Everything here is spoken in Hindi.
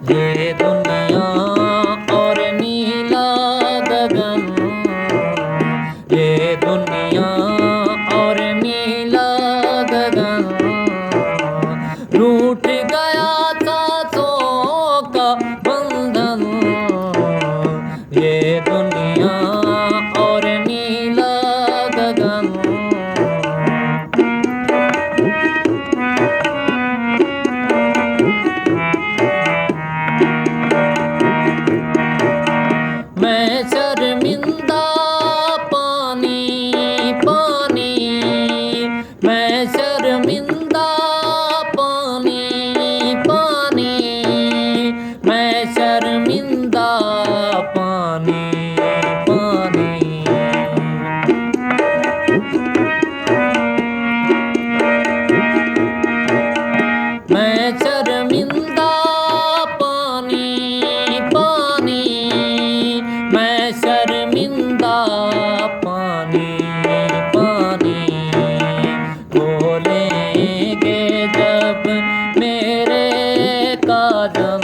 ये दुनिया और नीला गगन, ये दुनिया और नीला गगन, रूठ गया सांसों का बंधन। ये दुनिया और नीला गगन। मैं शर्मिंदा पानी पानी, मैं शर्मिंदा पानी पानी, मैं शर्मिंदा पानी पानी। मैं शर्मिंदा पानी पानी, मैं शर्मिंदा पानी पानी। खोलेंगे जब मेरे कादम,